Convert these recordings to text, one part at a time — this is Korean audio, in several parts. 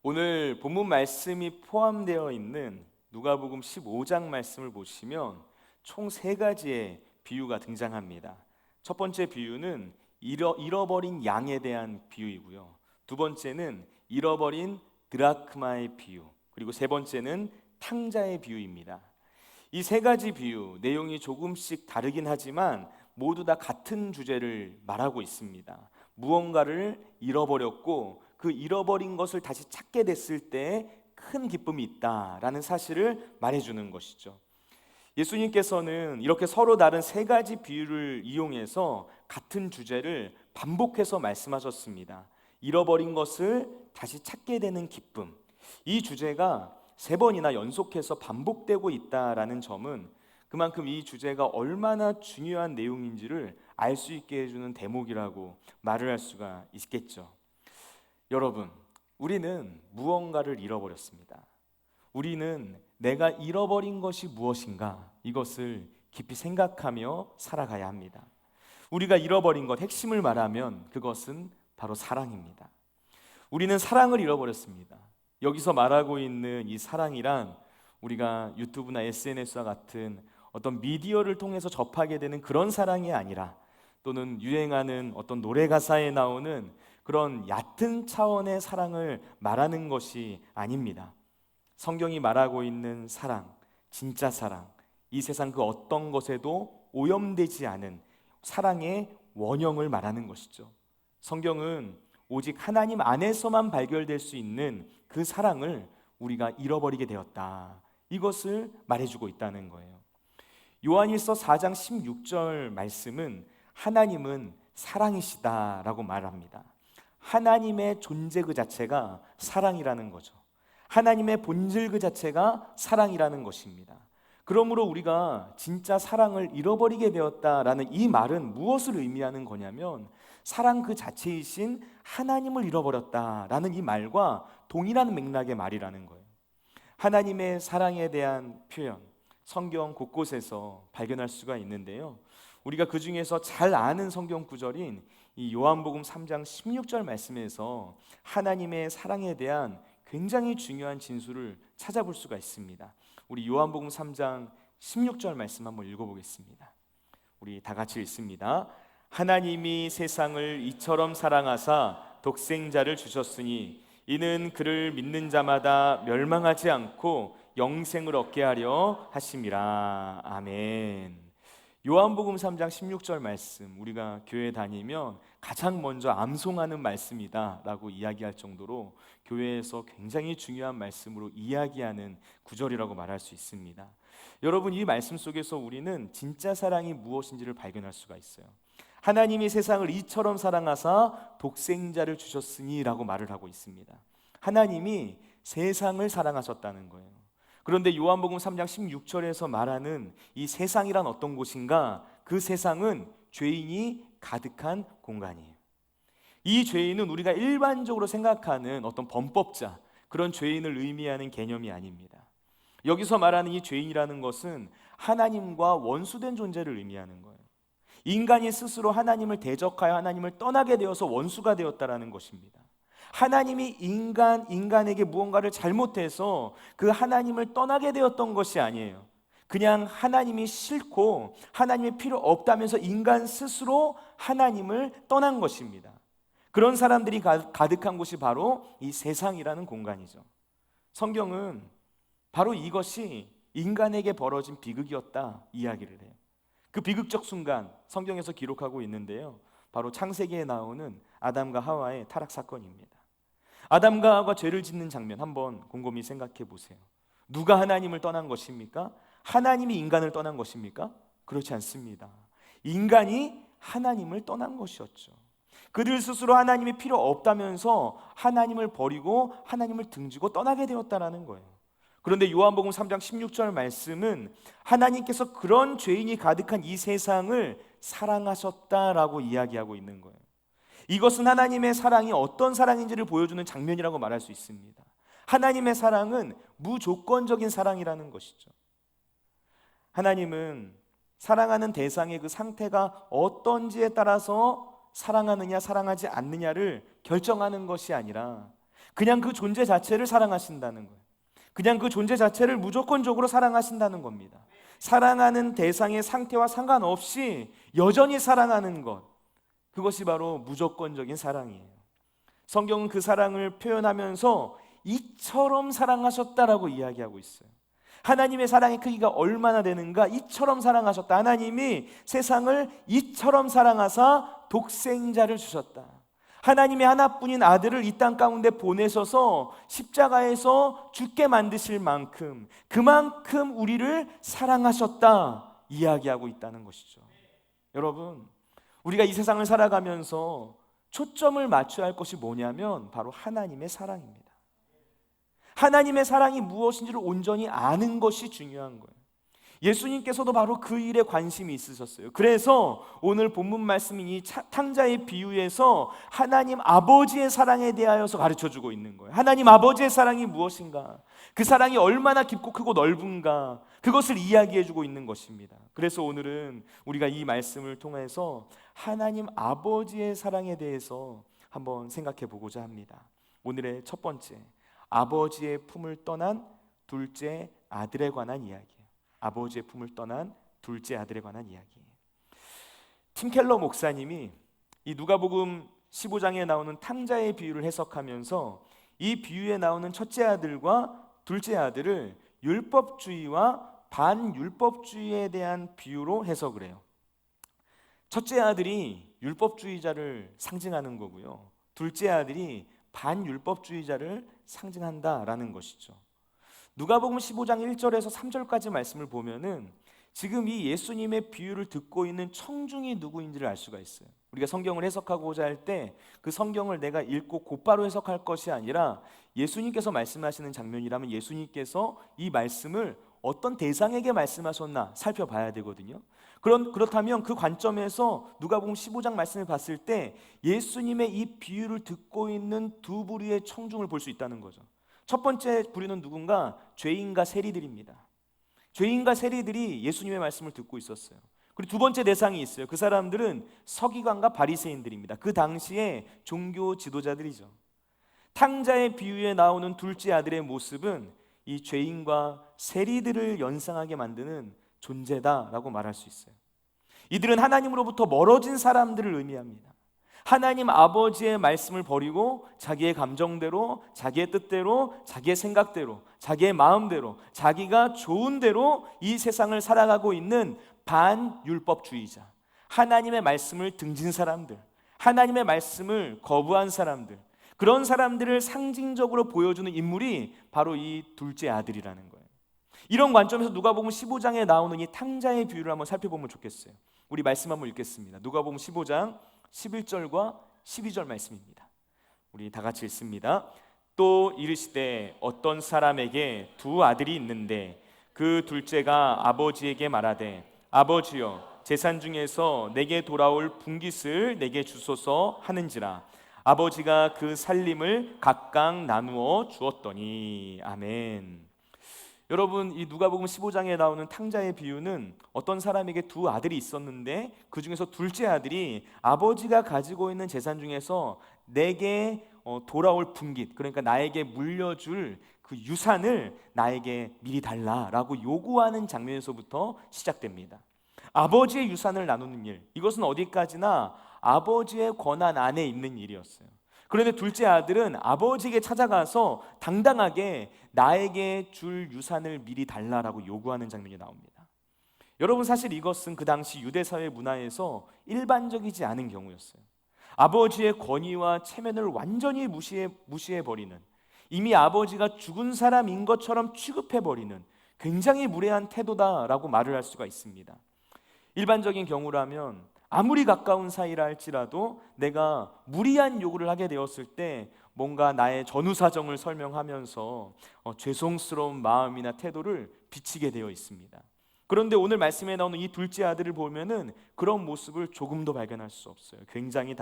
오늘 본문 말씀이 포함되어 있는 누가복음 15장 말씀을 보시면 총 세 가지의 비유가 등장합니다. 첫 번째 비유는 잃어버린 양에 대한 비유이고요. 두 번째는 잃어버린 드라크마의 비유, 그리고 세 번째는 탕자의 비유입니다. 이 세 가지 비유, 내용이 조금씩 다르긴 하지만 모두 다 같은 주제를 말하고 있습니다. 무언가를 잃어버렸고 그 잃어버린 것을 다시 찾게 됐을 때 큰 기쁨이 있다라는 사실을 말해주는 것이죠. 예수님께서는 이렇게 서로 다른 세 가지 비유를 이용해서 같은 주제를 반복해서 말씀하셨습니다. 잃어버린 것을 다시 찾게 되는 기쁨. 이 주제가 세 번이나 연속해서 반복되고 있다라는 점은 그만큼 이 주제가 얼마나 중요한 내용인지를 알 수 있게 해주는 대목이라고 말을 할 수가 있겠죠. 여러분, 우리는 무언가를 잃어버렸습니다. 우리는 내가 잃어버린 것이 무엇인가, 이것을 깊이 생각하며 살아가야 합니다. 우리가 잃어버린 것, 핵심을 말하면 그것은 바로 사랑입니다. 우리는 사랑을 잃어버렸습니다. 여기서 말하고 있는 이 사랑이란 우리가 유튜브나 SNS와 같은 어떤 미디어를 통해서 접하게 되는 그런 사랑이 아니라, 또는 유행하는 어떤 노래 가사에 나오는 그런 얕은 차원의 사랑을 말하는 것이 아닙니다. 성경이 말하고 있는 사랑, 진짜 사랑, 이 세상 그 어떤 것에도 오염되지 않은 사랑의 원형을 말하는 것이죠. 성경은 오직 하나님 안에서만 발견될 수 있는 그 사랑을 우리가 잃어버리게 되었다, 이것을 말해주고 있다는 거예요. 요한일서 4장 16절 말씀은 하나님은 사랑이시다라고 말합니다. 하나님의 존재 그 자체가 사랑이라는 거죠. 하나님의 본질 그 자체가 사랑이라는 것입니다. 그러므로 우리가 진짜 사랑을 잃어버리게 되었다라는 이 말은 무엇을 의미하는 거냐면, 사랑 그 자체이신 하나님을 잃어버렸다라는 이 말과 동일한 맥락의 말이라는 거예요. 하나님의 사랑에 대한 표현, 성경 곳곳에서 발견할 수가 있는데요. 우리가 그 중에서 잘 아는 성경 구절인 이 요한복음 3장 16절 말씀에서 하나님의 사랑에 대한 굉장히 중요한 진술을 찾아볼 수가 있습니다. 우리 요한복음 3장 16절 말씀 한번 읽어보겠습니다. 우리 다 같이 읽습니다. 하나님이 세상을 이처럼 사랑하사 독생자를 주셨으니 이는 그를 믿는 자마다 멸망하지 않고 영생을 얻게 하려 하심이라. 아멘. 요한복음 3장 16절 말씀, 우리가 교회 다니면 가장 먼저 암송하는 말씀이다 라고 이야기할 정도로 교회에서 굉장히 중요한 말씀으로 이야기하는 구절이라고 말할 수 있습니다. 여러분, 이 말씀 속에서 우리는 진짜 사랑이 무엇인지를 발견할 수가 있어요. 하나님이 세상을 이처럼 사랑하사 독생자를 주셨으니 라고 말을 하고 있습니다. 하나님이 세상을 사랑하셨다는 거예요. 그런데 요한복음 3장 16절에서 말하는 이 세상이란 어떤 곳인가? 그 세상은 죄인이 가득한 공간이에요. 이 죄인은 우리가 일반적으로 생각하는 어떤 범법자, 그런 죄인을 의미하는 개념이 아닙니다. 여기서 말하는 이 죄인이라는 것은 하나님과 원수된 존재를 의미하는 거예요. 인간이 스스로 하나님을 대적하여 하나님을 떠나게 되어서 원수가 되었다라는 것입니다. 하나님이 인간에게 무언가를 잘못해서 그 하나님을 떠나게 되었던 것이 아니에요. 그냥 하나님이 싫고 하나님이 필요 없다면서 인간 스스로 하나님을 떠난 것입니다. 그런 사람들이 가득한 곳이 바로 이 세상이라는 공간이죠. 성경은 바로 이것이 인간에게 벌어진 비극이었다 이야기를 해요. 그 비극적 순간 성경에서 기록하고 있는데요, 바로 창세기에 나오는 아담과 하와의 타락 사건입니다. 아담과 하와가 죄를 짓는 장면 한번 곰곰이 생각해 보세요. 누가 하나님을 떠난 것입니까? 하나님이 인간을 떠난 것입니까? 그렇지 않습니다. 인간이 하나님을 떠난 것이었죠. 그들 스스로 하나님이 필요 없다면서 하나님을 버리고 하나님을 등지고 떠나게 되었다라는 거예요. 그런데 요한복음 3장 16절 말씀은 하나님께서 그런 죄인이 가득한 이 세상을 사랑하셨다라고 이야기하고 있는 거예요. 이것은 하나님의 사랑이 어떤 사랑인지를 보여주는 장면이라고 말할 수 있습니다. 하나님의 사랑은 무조건적인 사랑이라는 것이죠. 하나님은 사랑하는 대상의 그 상태가 어떤지에 따라서 사랑하느냐 사랑하지 않느냐를 결정하는 것이 아니라 그냥 그 존재 자체를 사랑하신다는 거예요. 그냥 그 존재 자체를 무조건적으로 사랑하신다는 겁니다. 사랑하는 대상의 상태와 상관없이 여전히 사랑하는 것, 그것이 바로 무조건적인 사랑이에요. 성경은 그 사랑을 표현하면서 이처럼 사랑하셨다라고 이야기하고 있어요. 하나님의 사랑의 크기가 얼마나 되는가? 이처럼 사랑하셨다. 하나님이 세상을 이처럼 사랑하사 독생자를 주셨다. 하나님의 하나뿐인 아들을 이 땅 가운데 보내셔서 십자가에서 죽게 만드실 만큼, 그만큼 우리를 사랑하셨다 이야기하고 있다는 것이죠. 여러분, 우리가 이 세상을 살아가면서 초점을 맞춰야 할 것이 뭐냐면 바로 하나님의 사랑입니다. 하나님의 사랑이 무엇인지를 온전히 아는 것이 중요한 거예요. 예수님께서도 바로 그 일에 관심이 있으셨어요. 그래서 오늘 본문 말씀인 이 탕자의 비유에서 하나님 아버지의 사랑에 대하여서 가르쳐주고 있는 거예요. 하나님 아버지의 사랑이 무엇인가? 그 사랑이 얼마나 깊고 크고 넓은가? 그것을 이야기해주고 있는 것입니다. 그래서 오늘은 우리가 이 말씀을 통해서 하나님 아버지의 사랑에 대해서 한번 생각해 보고자 합니다. 오늘의 첫 번째, 아버지의 품을 떠난 둘째 아들에 관한 이야기예요. 아버지의 품을 떠난 둘째 아들에 관한 이야기예요. 팀 켈러 목사님이 이 누가복음 15장에 나오는 탕자의 비유를 해석하면서 이 비유에 나오는 첫째 아들과 둘째 아들을 율법주의와 반율법주의에 대한 비유로 해석을 해요. 첫째 아들이 율법주의자를 상징하는 거고요, 둘째 아들이 반율법주의자를 상징한다라는 것이죠. 누가복음 15장 1절에서 3절까지 말씀을 보면은 지금 이 예수님의 비유를 듣고 있는 청중이 누구인지를 알 수가 있어요. 우리가 성경을 해석하고자 할 때 그 성경을 내가 읽고 곧바로 해석할 것이 아니라 예수님께서 말씀하시는 장면이라면 예수님께서 이 말씀을 어떤 대상에게 말씀하셨나 살펴봐야 되거든요. 그렇다면 그 관점에서 누가복음 15장 말씀을 봤을 때 예수님의 이 비유를 듣고 있는 두 부류의 청중을 볼 수 있다는 거죠. 첫 번째 부류는 누군가? 죄인과 세리들입니다. 죄인과 세리들이 예수님의 말씀을 듣고 있었어요. 그리고 두 번째 대상이 있어요. 그 사람들은 서기관과 바리새인들입니다. 그 당시에 종교 지도자들이죠. 탕자의 비유에 나오는 둘째 아들의 모습은 이 죄인과 세리들을 연상하게 만드는 존재다라고 말할 수 있어요. 이들은 하나님으로부터 멀어진 사람들을 의미합니다. 하나님 아버지의 말씀을 버리고 자기의 감정대로, 자기의 뜻대로, 자기의 생각대로, 자기의 마음대로, 자기가 좋은 대로 이 세상을 살아가고 있는 반율법주의자, 하나님의 말씀을 등진 사람들, 하나님의 말씀을 거부한 사람들, 그런 사람들을 상징적으로 보여주는 인물이 바로 이 둘째 아들이라는 거예요. 이런 관점에서 누가복음 15장에 나오는 이 탕자의 비유를 한번 살펴보면 좋겠어요. 우리 말씀 한번 읽겠습니다. 누가복음 15장 11절과 12절 말씀입니다. 우리 다 같이 읽습니다. 또 이르시되 어떤 사람에게 두 아들이 있는데 그 둘째가 아버지에게 말하되 아버지여 재산 중에서 내게 돌아올 분깃을 내게 주소서 하는지라 아버지가 그 살림을 각각 나누어 주었더니. 아멘. 여러분, 이 누가복음 15장에 나오는 탕자의 비유는 어떤 사람에게 두 아들이 있었는데 그 중에서 둘째 아들이 아버지가 가지고 있는 재산 중에서 내게 돌아올 분깃, 그러니까 나에게 물려줄 그 유산을 나에게 미리 달라라고 요구하는 장면에서부터 시작됩니다. 아버지의 유산을 나누는 일, 이것은 어디까지나 아버지의 권한 안에 있는 일이었어요. 그런데 둘째 아들은 아버지에게 찾아가서 당당하게 나에게 줄 유산을 미리 달라라고 요구하는 장면이 나옵니다. 여러분, 사실 이것은 그 당시 유대사회 문화에서 일반적이지 않은 경우였어요. 아버지의 권위와 체면을 완전히 무시해버리는, 이미 아버지가 죽은 사람인 것처럼 취급해버리는 굉장히 무례한 태도다라고 말을 할 수가 있습니다. 일반적인 경우라면 아무리 가까운 사이라 할지라도 내가 무리한 요구를 하게 되었을 때 뭔가 나의 전후 사정을 설명하면서 죄송스러운 마음이나 태도를 비치게 되어 있습니다. 그런데 오늘 말씀에 나오는 이 둘째 아들을 보면은 그런 모습을 조금도 발견할 수 없어요. 굉장히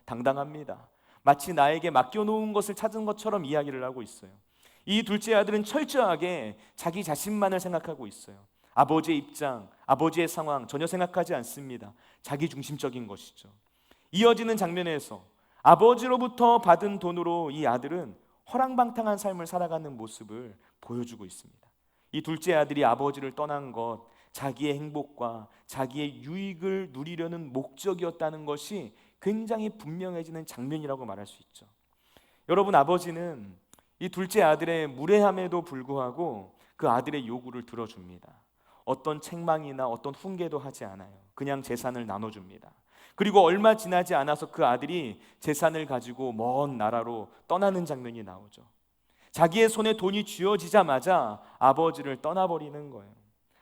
당당합니다. 마치 나에게 맡겨놓은 것을 찾은 것처럼 이야기를 하고 있어요. 이 둘째 아들은 철저하게 자기 자신만을 생각하고 있어요. 아버지의 입장, 아버지의 상황 전혀 생각하지 않습니다. 자기중심적인 것이죠. 이어지는 장면에서 아버지로부터 받은 돈으로 이 아들은 허랑방탕한 삶을 살아가는 모습을 보여주고 있습니다. 이 둘째 아들이 아버지를 떠난 것, 자기의 행복과 자기의 유익을 누리려는 목적이었다는 것이 굉장히 분명해지는 장면이라고 말할 수 있죠. 여러분, 아버지는 이 둘째 아들의 무례함에도 불구하고 그 아들의 요구를 들어줍니다. 어떤 책망이나 어떤 훈계도 하지 않아요. 그냥 재산을 나눠줍니다. 그리고 얼마 지나지 않아서 그 아들이 재산을 가지고 먼 나라로 떠나는 장면이 나오죠. 자기의 손에 돈이 쥐어지자마자 아버지를 떠나버리는 거예요.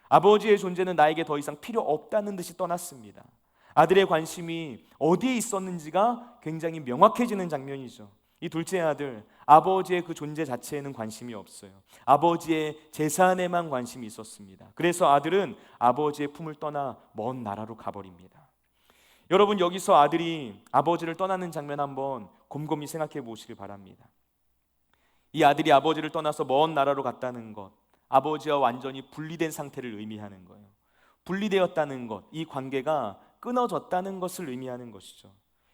아버지의 존재는 나에게 더 이상 필요 없다는 듯이 떠났습니다. 아들의 관심이 어디에 있었는지가 굉장히 명확해지는 장면이죠. 이 둘째 아들, 아버지의 그 존재 자체에는 관심이 없어요. 아버지의 재산에만 관심이 있었습니다. 그래서 아들은 아버지의 품을 떠나 먼 나라로 가버립니다. 여러분, 여기서 아들이 아버지를 떠나는 장면 한번 곰곰이 생각해 보시길 바랍니다. 이 아들이 아버지를 떠나서 먼 나라로 갔다는 것, 아버지와 완전히 분리된 상태를 의미하는 거예요. 분리되었다는 것, 이 관계가 끊어졌다는 것을 의미하는 것이죠.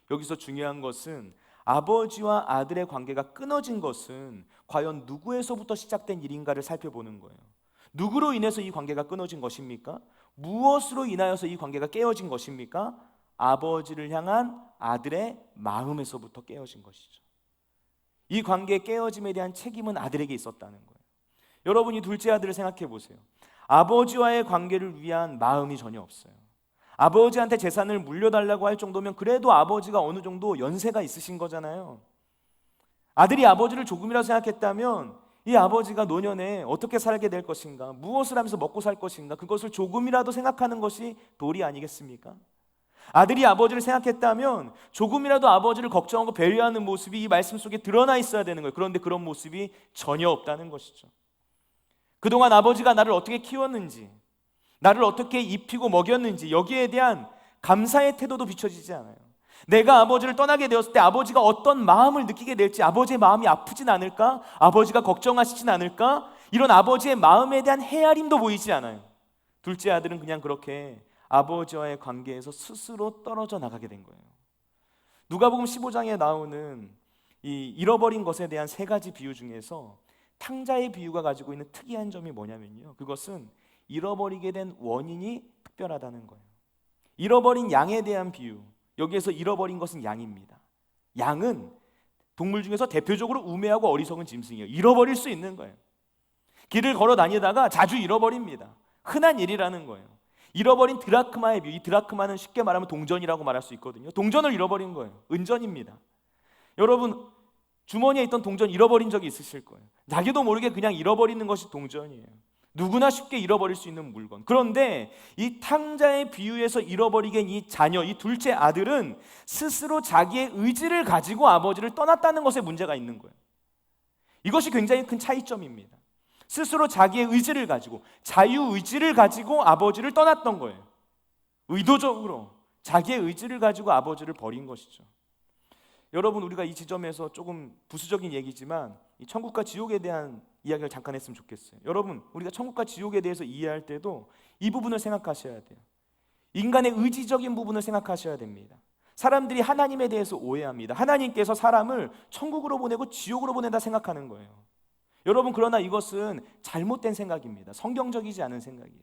여기서 중요한 것은 아버지와 아들의 관계가 끊어진 것은 과연 누구에서부터 시작된 일인가를 살펴보는 거예요. 누구로 인해서 이 관계가 끊어진 것입니까? 무엇으로 인하여서 이 관계가 깨어진 것입니까? 아버지를 향한 아들의 마음에서부터 깨어진 것이죠. 이 관계의 깨어짐에 대한 책임은 아들에게 있었다는 거예요. 여러분, 이 둘째 아들을 생각해 보세요. 아버지와의 관계를 위한 마음이 전혀 없어요. 아버지한테 재산을 물려달라고 할 정도면 그래도 아버지가 어느 정도 연세가 있으신 거잖아요. 아들이 아버지를 조금이라도 생각했다면 이 아버지가 노년에 어떻게 살게 될 것인가, 무엇을 하면서 먹고 살 것인가, 그것을 조금이라도 생각하는 것이 도리 아니겠습니까? 아들이 아버지를 생각했다면 조금이라도 아버지를 걱정하고 배려하는 모습이 이 말씀 속에 드러나 있어야 되는 거예요. 그런데 그런 모습이 전혀 없다는 것이죠. 그동안 아버지가 나를 어떻게 키웠는지, 나를 어떻게 입히고 먹였는지, 여기에 대한 감사의 태도도 비춰지지 않아요. 내가 아버지를 떠나게 되었을 때 아버지가 어떤 마음을 느끼게 될지, 아버지의 마음이 아프진 않을까? 아버지가 걱정하시진 않을까? 이런 아버지의 마음에 대한 헤아림도 보이지 않아요. 둘째 아들은 그냥 그렇게 아버지와의 관계에서 스스로 떨어져 나가게 된 거예요. 누가복음 15장에 나오는 이 잃어버린 것에 대한 세 가지 비유 중에서 탕자의 비유가 가지고 있는 특이한 점이 뭐냐면요, 그것은 잃어버리게 된 원인이 특별하다는 거예요. 잃어버린 양에 대한 비유, 여기에서 잃어버린 것은 양입니다. 양은 동물 중에서 대표적으로 우매하고 어리석은 짐승이에요. 잃어버릴 수 있는 거예요. 길을 걸어 다니다가 자주 잃어버립니다. 흔한 일이라는 거예요. 잃어버린 드라크마의 비유, 이 드라크마는 쉽게 말하면 동전이라고 말할 수 있거든요. 동전을 잃어버린 거예요. 은전입니다. 여러분, 주머니에 있던 동전 잃어버린 적이 있으실 거예요. 자기도 모르게 그냥 잃어버리는 것이 동전이에요. 누구나 쉽게 잃어버릴 수 있는 물건. 그런데 이 탕자의 비유에서 잃어버리게 된 이 자녀, 이 둘째 아들은 스스로 자기의 의지를 가지고 아버지를 떠났다는 것에 문제가 있는 거예요. 이것이 굉장히 큰 차이점입니다. 스스로 자기의 의지를 가지고, 자유의지를 가지고 아버지를 떠났던 거예요. 의도적으로 자기의 의지를 가지고 아버지를 버린 것이죠. 여러분, 우리가 이 지점에서 조금 부수적인 얘기지만 이 천국과 지옥에 대한 이야기를 잠깐 했으면 좋겠어요. 여러분, 우리가 천국과 지옥에 대해서 이해할 때도 이 부분을 생각하셔야 돼요. 인간의 의지적인 부분을 생각하셔야 됩니다. 사람들이 하나님에 대해서 오해합니다. 하나님께서 사람을 천국으로 보내고 지옥으로 보낸다 생각하는 거예요. 여러분, 그러나 이것은 잘못된 생각입니다. 성경적이지 않은 생각이에요.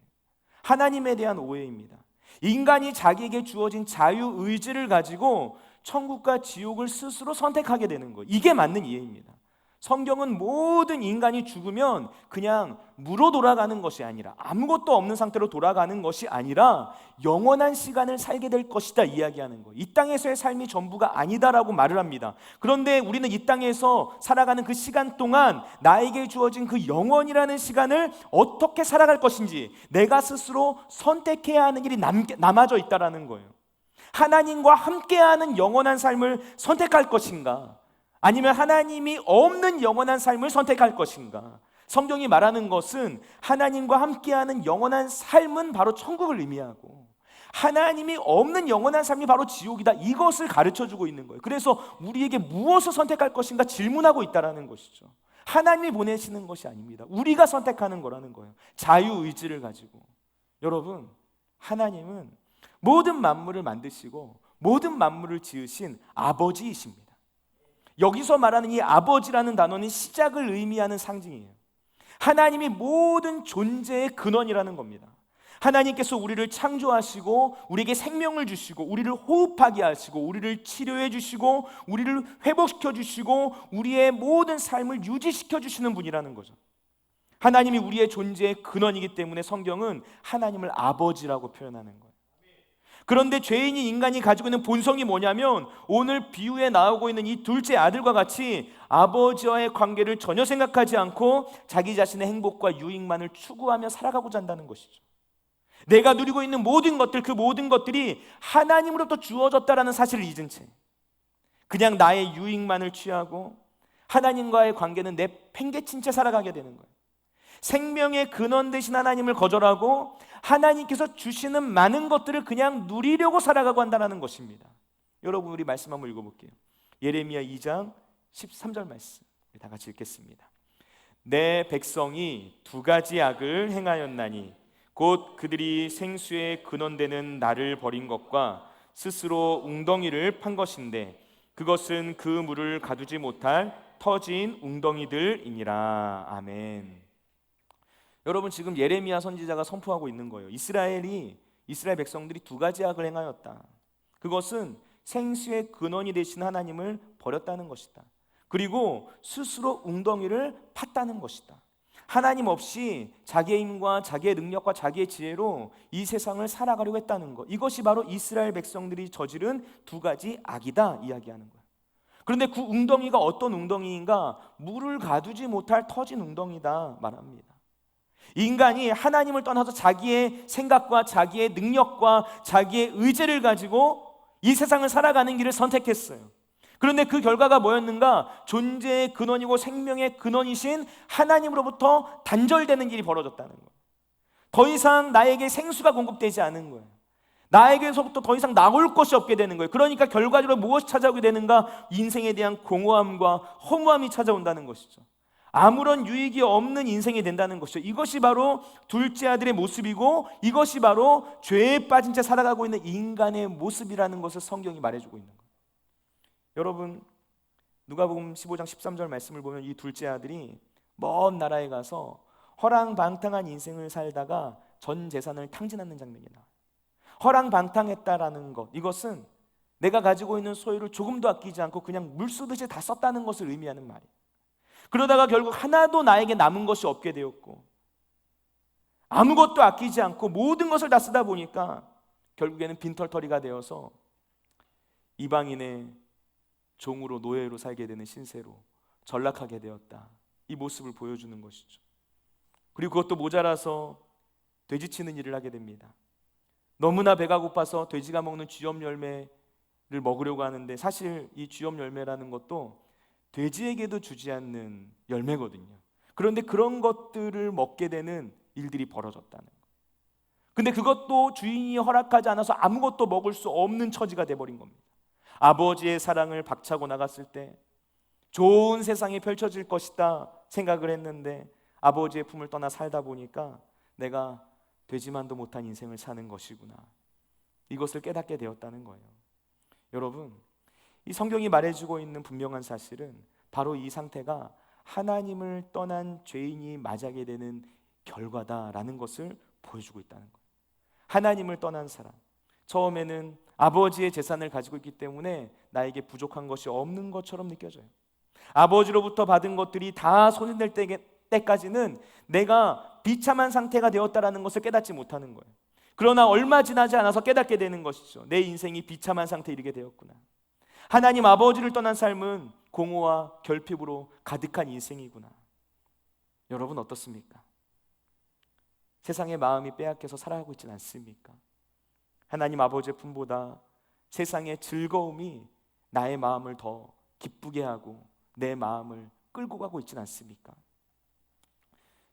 하나님에 대한 오해입니다. 인간이 자기에게 주어진 자유의지를 가지고 천국과 지옥을 스스로 선택하게 되는 거예요. 이게 맞는 이해입니다. 성경은 모든 인간이 죽으면 그냥 무로 돌아가는 것이 아니라, 아무것도 없는 상태로 돌아가는 것이 아니라 영원한 시간을 살게 될 것이다 이야기하는 거예요. 이 땅에서의 삶이 전부가 아니다라고 말을 합니다. 그런데 우리는 이 땅에서 살아가는 그 시간 동안 나에게 주어진 그 영원이라는 시간을 어떻게 살아갈 것인지 내가 스스로 선택해야 하는 일이 남아져 있다라는 거예요. 하나님과 함께하는 영원한 삶을 선택할 것인가, 아니면 하나님이 없는 영원한 삶을 선택할 것인가. 성경이 말하는 것은 하나님과 함께하는 영원한 삶은 바로 천국을 의미하고, 하나님이 없는 영원한 삶이 바로 지옥이다, 이것을 가르쳐주고 있는 거예요. 그래서 우리에게 무엇을 선택할 것인가 질문하고 있다는 것이죠. 하나님이 보내시는 것이 아닙니다. 우리가 선택하는 거라는 거예요. 자유의지를 가지고. 여러분, 하나님은 모든 만물을 만드시고 모든 만물을 지으신 아버지이십니다. 여기서 말하는 이 아버지라는 단어는 시작을 의미하는 상징이에요. 하나님이 모든 존재의 근원이라는 겁니다. 하나님께서 우리를 창조하시고 우리에게 생명을 주시고 우리를 호흡하게 하시고 우리를 치료해 주시고 우리를 회복시켜 주시고 우리의 모든 삶을 유지시켜 주시는 분이라는 거죠. 하나님이 우리의 존재의 근원이기 때문에 성경은 하나님을 아버지라고 표현하는 거예요. 그런데 죄인이 인간이 가지고 있는 본성이 뭐냐면 오늘 비유에 나오고 있는 이 둘째 아들과 같이 아버지와의 관계를 전혀 생각하지 않고 자기 자신의 행복과 유익만을 추구하며 살아가고자 한다는 것이죠. 내가 누리고 있는 모든 것들, 그 모든 것들이 하나님으로부터 주어졌다라는 사실을 잊은 채 그냥 나의 유익만을 취하고 하나님과의 관계는 내 팽개친 채 살아가게 되는 거예요. 생명의 근원 되신 하나님을 거절하고 하나님께서 주시는 많은 것들을 그냥 누리려고 살아가고 한다는 것입니다. 여러분, 우리 말씀 한번 읽어볼게요. 예레미야 2장 13절 말씀 다 같이 읽겠습니다. 내 백성이 두 가지 악을 행하였나니 곧 그들이 생수의 근원되는 나를 버린 것과 스스로 웅덩이를 판 것인데 그것은 그 물을 가두지 못할 터진 웅덩이들이니라. 아멘. 여러분, 지금 예레미야 선지자가 선포하고 있는 거예요. 이스라엘 백성들이 두 가지 악을 행하였다. 그것은 생수의 근원이 되신 하나님을 버렸다는 것이다. 그리고 스스로 웅덩이를 팠다는 것이다. 하나님 없이 자기의 힘과 자기의 능력과 자기의 지혜로 이 세상을 살아가려고 했다는 것, 이것이 바로 이스라엘 백성들이 저지른 두 가지 악이다 이야기하는 거예요. 그런데 그 웅덩이가 어떤 웅덩이인가? 물을 가두지 못할 터진 웅덩이다 말합니다. 인간이 하나님을 떠나서 자기의 생각과 자기의 능력과 자기의 의지를 가지고 이 세상을 살아가는 길을 선택했어요. 그런데 그 결과가 뭐였는가? 존재의 근원이고 생명의 근원이신 하나님으로부터 단절되는 일이 벌어졌다는 거예요. 더 이상 나에게 생수가 공급되지 않은 거예요. 나에게서부터 더 이상 나올 것이 없게 되는 거예요. 그러니까 결과적으로 무엇이 찾아오게 되는가? 인생에 대한 공허함과 허무함이 찾아온다는 것이죠. 아무런 유익이 없는 인생이 된다는 것이죠. 이것이 바로 둘째 아들의 모습이고 이것이 바로 죄에 빠진 채 살아가고 있는 인간의 모습이라는 것을 성경이 말해주고 있는 거예요. 여러분, 누가복음 15장 13절 말씀을 보면 이 둘째 아들이 먼 나라에 가서 허랑방탕한 인생을 살다가 전 재산을 탕진하는 장면이 나와요. 허랑방탕했다라는 것, 이것은 내가 가지고 있는 소유를 조금도 아끼지 않고 그냥 물 쏘듯이 다 썼다는 것을 의미하는 말이에요. 그러다가 결국 하나도 나에게 남은 것이 없게 되었고 아무것도 아끼지 않고 모든 것을 다 쓰다 보니까 결국에는 빈털터리가 되어서 이방인의 종으로 노예로 살게 되는 신세로 전락하게 되었다. 이 모습을 보여주는 것이죠. 그리고 그것도 모자라서 돼지치는 일을 하게 됩니다. 너무나 배가 고파서 돼지가 먹는 쥐염 열매를 먹으려고 하는데 사실 이 쥐염 열매라는 것도 돼지에게도 주지 않는 열매거든요. 그런데 그런 것들을 먹게 되는 일들이 벌어졌다는 거예요. 근데 그것도 주인이 허락하지 않아서 아무것도 먹을 수 없는 처지가 돼버린 겁니다. 아버지의 사랑을 박차고 나갔을 때 좋은 세상이 펼쳐질 것이다 생각을 했는데 아버지의 품을 떠나 살다 보니까 내가 되지만도 못한 인생을 사는 것이구나, 이것을 깨닫게 되었다는 거예요. 여러분, 이 성경이 말해주고 있는 분명한 사실은 바로 이 상태가 하나님을 떠난 죄인이 맞이하게 되는 결과다라는 것을 보여주고 있다는 거예요. 하나님을 떠난 사람, 처음에는 아버지의 재산을 가지고 있기 때문에 나에게 부족한 것이 없는 것처럼 느껴져요. 아버지로부터 받은 것들이 다 손이 될 때까지는 내가 비참한 상태가 되었다라는 것을 깨닫지 못하는 거예요. 그러나 얼마 지나지 않아서 깨닫게 되는 것이죠. 내 인생이 비참한 상태에 이르게 되었구나. 하나님 아버지를 떠난 삶은 공허와 결핍으로 가득한 인생이구나. 여러분 어떻습니까? 세상의 마음이 빼앗겨서 살아가고 있지는 않습니까? 하나님 아버지의 품보다 세상의 즐거움이 나의 마음을 더 기쁘게 하고 내 마음을 끌고 가고 있지는 않습니까?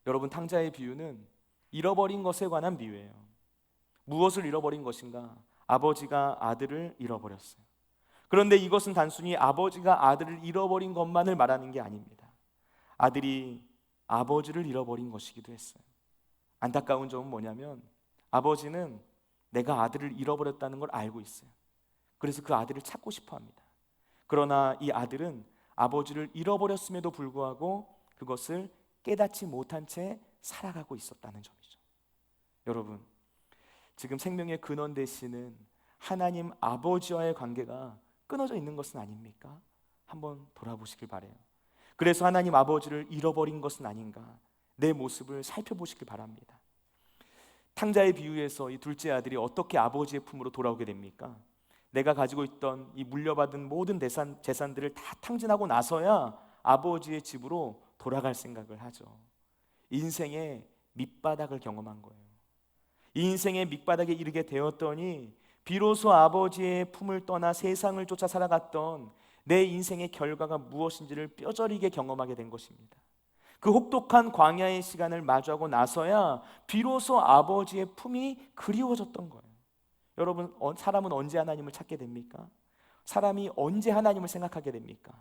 여러분, 탕자의 비유는 잃어버린 것에 관한 비유예요. 무엇을 잃어버린 것인가? 아버지가 아들을 잃어버렸어요. 그런데 이것은 단순히 아버지가 아들을 잃어버린 것만을 말하는 게 아닙니다. 아들이 아버지를 잃어버린 것이기도 했어요. 안타까운 점은 뭐냐면 아버지는 내가 아들을 잃어버렸다는 걸 알고 있어요. 그래서 그 아들을 찾고 싶어 합니다. 그러나 이 아들은 아버지를 잃어버렸음에도 불구하고 그것을 깨닫지 못한 채 살아가고 있었다는 점이죠. 여러분, 지금 생명의 근원 되시는 하나님 아버지와의 관계가 끊어져 있는 것은 아닙니까? 한번 돌아보시길 바라요. 그래서 하나님 아버지를 잃어버린 것은 아닌가, 내 모습을 살펴보시길 바랍니다. 탕자의 비유에서 이 둘째 아들이 어떻게 아버지의 품으로 돌아오게 됩니까? 내가 가지고 있던 이 물려받은 모든 재산들을 다 탕진하고 나서야 아버지의 집으로 돌아갈 생각을 하죠. 인생의 밑바닥을 경험한 거예요. 이 인생의 밑바닥에 이르게 되었더니 비로소 아버지의 품을 떠나 세상을 쫓아 살아갔던 내 인생의 결과가 무엇인지를 뼈저리게 경험하게 된 것입니다. 그 혹독한 광야의 시간을 마주하고 나서야 비로소 아버지의 품이 그리워졌던 거예요. 여러분, 사람은 언제 하나님을 찾게 됩니까? 사람이 언제 하나님을 생각하게 됩니까?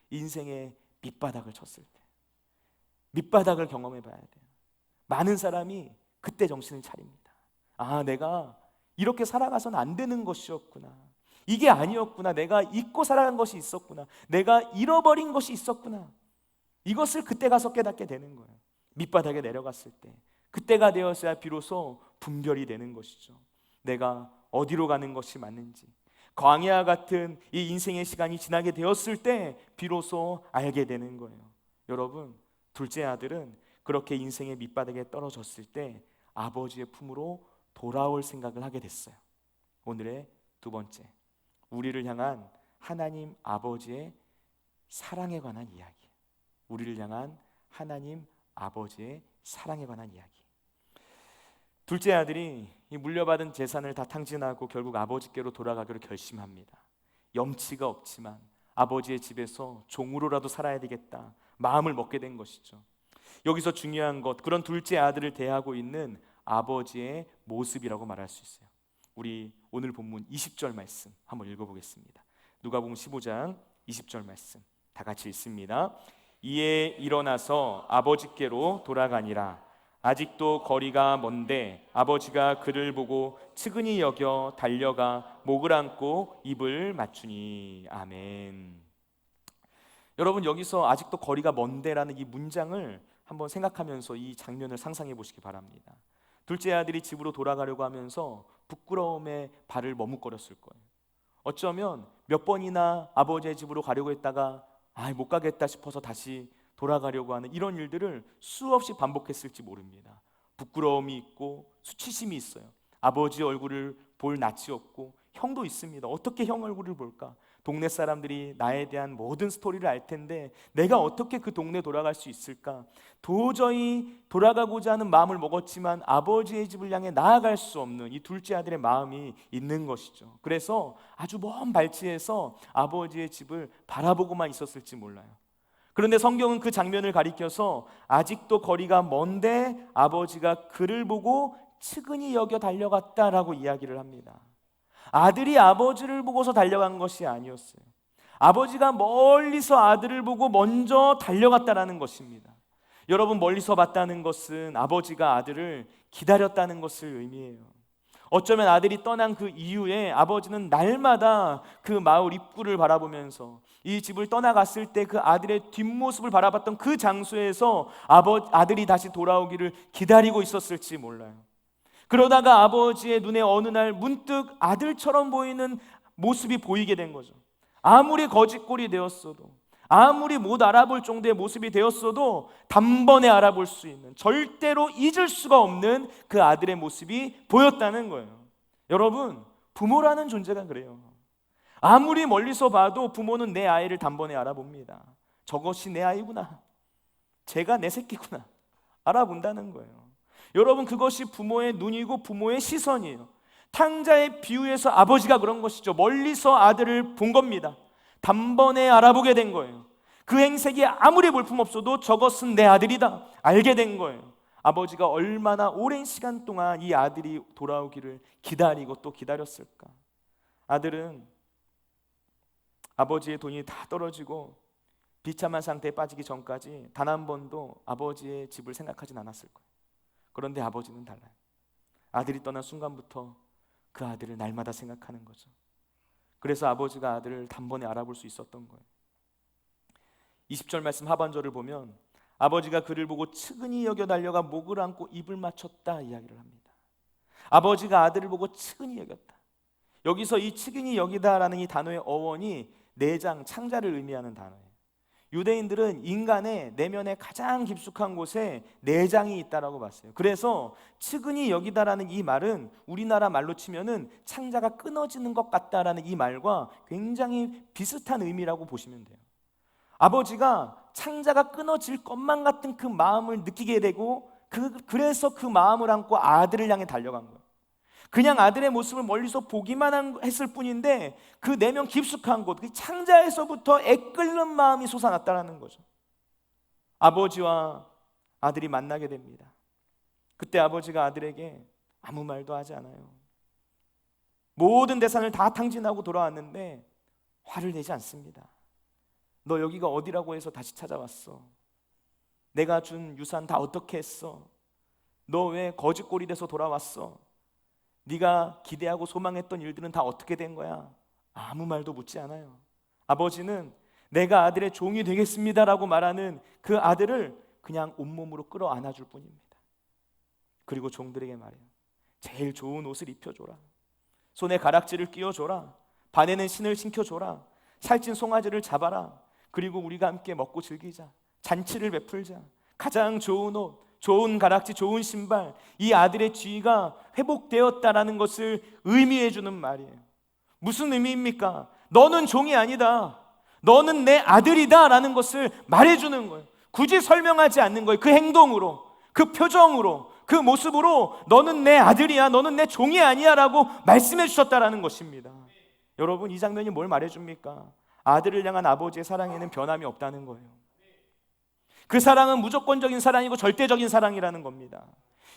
인생의 밑바닥을 쳤을 때, 밑바닥을 경험해 봐야 돼요. 많은 사람이 그때 정신을 차립니다. 아, 내가 이렇게 살아가서는 안 되는 것이었구나, 이게 아니었구나, 내가 잊고 살아간 것이 있었구나, 내가 잃어버린 것이 있었구나, 이것을 그때 가서 깨닫게 되는 거예요. 밑바닥에 내려갔을 때, 그때가 되었어야 비로소 분별이 되는 것이죠. 내가 어디로 가는 것이 맞는지, 광야 같은 이 인생의 시간이 지나게 되었을 때 비로소 알게 되는 거예요. 여러분, 둘째 아들은 그렇게 인생의 밑바닥에 떨어졌을 때 아버지의 품으로 돌아올 생각을 하게 됐어요. 오늘의 두 번째, 우리를 향한 하나님 아버지의 사랑에 관한 이야기. 우리를 향한 하나님 아버지의 사랑에 관한 이야기. 둘째 아들이 이 물려받은 재산을 다 탕진하고 결국 아버지께로 돌아가기로 결심합니다. 염치가 없지만 아버지의 집에서 종으로라도 살아야 되겠다 마음을 먹게 된 것이죠. 여기서 중요한 것, 그런 둘째 아들을 대하고 있는 아버지의 모습이라고 말할 수 있어요. 우리 오늘 본문 20절 말씀 한번 읽어보겠습니다. 누가복음 15장 20절 말씀 다 같이 읽습니다. 이에 일어나서 아버지께로 돌아가니라. 아직도 거리가 먼데 아버지가 그를 보고 측은히 여겨 달려가 목을 안고 입을 맞추니. 아멘. 여러분, 여기서 아직도 거리가 먼데라는 이 문장을 한번 생각하면서 이 장면을 상상해 보시기 바랍니다. 둘째 아들이 집으로 돌아가려고 하면서 부끄러움에 발을 머뭇거렸을 거예요. 어쩌면 몇 번이나 아버지의 집으로 가려고 했다가 못 가겠다 싶어서 다시 돌아가려고 하는 이런 일들을 수없이 반복했을지 모릅니다. 부끄러움이 있고 수치심이 있어요. 아버지 얼굴을 볼 낯이 없고, 형도 있습니다. 어떻게 형 얼굴을 볼까? 동네 사람들이 나에 대한 모든 스토리를 알 텐데 내가 어떻게 그 동네에 돌아갈 수 있을까? 도저히 돌아가고자 하는 마음을 먹었지만 아버지의 집을 향해 나아갈 수 없는 이 둘째 아들의 마음이 있는 것이죠. 그래서 아주 먼 발치에서 아버지의 집을 바라보고만 있었을지 몰라요. 그런데 성경은 그 장면을 가리켜서 아직도 거리가 먼데 아버지가 그를 보고 측은히 여겨 달려갔다라고 이야기를 합니다. 아들이 아버지를 보고서 달려간 것이 아니었어요. 아버지가 멀리서 아들을 보고 먼저 달려갔다라는 것입니다. 여러분, 멀리서 봤다는 것은 아버지가 아들을 기다렸다는 것을 의미해요. 어쩌면 아들이 떠난 그 이후에 아버지는 날마다 그 마을 입구를 바라보면서 이 집을 떠나갔을 때 그 아들의 뒷모습을 바라봤던 그 장소에서 아들이 다시 돌아오기를 기다리고 있었을지 몰라요. 그러다가 아버지의 눈에 어느 날 문득 아들처럼 보이는 모습이 보이게 된 거죠. 아무리 거짓골이 되었어도, 아무리 못 알아볼 정도의 모습이 되었어도 단번에 알아볼 수 있는, 절대로 잊을 수가 없는 그 아들의 모습이 보였다는 거예요. 여러분, 부모라는 존재가 그래요. 아무리 멀리서 봐도 부모는 내 아이를 단번에 알아봅니다. 저것이 내 아이구나, 쟤가 내 새끼구나, 알아본다는 거예요. 여러분, 그것이 부모의 눈이고 부모의 시선이에요. 탕자의 비유에서 아버지가 그런 것이죠. 멀리서 아들을 본 겁니다. 단번에 알아보게 된 거예요. 그 행색이 아무리 볼품없어도 저것은 내 아들이다 알게 된 거예요. 아버지가 얼마나 오랜 시간 동안 이 아들이 돌아오기를 기다리고 또 기다렸을까. 아들은 아버지의 돈이 다 떨어지고 비참한 상태에 빠지기 전까지 단 한 번도 아버지의 집을 생각하진 않았을 거예요. 그런데 아버지는 달라요. 아들이 떠난 순간부터 그 아들을 날마다 생각하는 거죠. 그래서 아버지가 아들을 단번에 알아볼 수 있었던 거예요. 20절 말씀 하반절을 보면 아버지가 그를 보고 측은히 여겨 달려가 목을 안고 입을 맞췄다 이야기를 합니다. 아버지가 아들을 보고 측은히 여겼다. 여기서 이 측은히 여기다라는 이 단어의 어원이 내장, 창자를 의미하는 단어예요. 유대인들은 인간의 내면의 가장 깊숙한 곳에 내장이 있다라고 봤어요. 그래서 측은히 여기다라는 이 말은 우리나라 말로 치면은 창자가 끊어지는 것 같다라는 이 말과 굉장히 비슷한 의미라고 보시면 돼요. 아버지가 창자가 끊어질 것만 같은 그 마음을 느끼게 되고 그래서 그 마음을 안고 아들을 향해 달려간 거예요. 그냥 아들의 모습을 멀리서 보기만 했을 뿐인데 그 내면 깊숙한 곳, 그 창자에서부터 애끓는 마음이 솟아났다는 거죠. 아버지와 아들이 만나게 됩니다. 그때 아버지가 아들에게 아무 말도 하지 않아요. 모든 대산을 다 탕진하고 돌아왔는데 화를 내지 않습니다. 너 여기가 어디라고 해서 다시 찾아왔어? 내가 준 유산 다 어떻게 했어? 너 왜 거짓골이 돼서 돌아왔어? 네가 기대하고 소망했던 일들은 다 어떻게 된 거야? 아무 말도 묻지 않아요. 아버지는 내가 아들의 종이 되겠습니다라고 말하는 그 아들을 그냥 온몸으로 끌어안아줄 뿐입니다. 그리고 종들에게 말해요. 제일 좋은 옷을 입혀줘라. 손에 가락지를 끼워줘라. 발에는 신을 신겨줘라. 살찐 송아지를 잡아라. 그리고 우리가 함께 먹고 즐기자. 잔치를 베풀자. 가장 좋은 옷, 좋은 가락지, 좋은 신발, 이 아들의 지위가 회복되었다라는 것을 의미해 주는 말이에요. 무슨 의미입니까? 너는 종이 아니다. 너는 내 아들이다 라는 것을 말해주는 거예요. 굳이 설명하지 않는 거예요. 그 행동으로, 그 표정으로, 그 모습으로 너는 내 아들이야, 너는 내 종이 아니야 라고 말씀해 주셨다라는 것입니다. 여러분, 이 장면이 뭘 말해줍니까? 아들을 향한 아버지의 사랑에는 변함이 없다는 거예요. 그 사랑은 무조건적인 사랑이고 절대적인 사랑이라는 겁니다.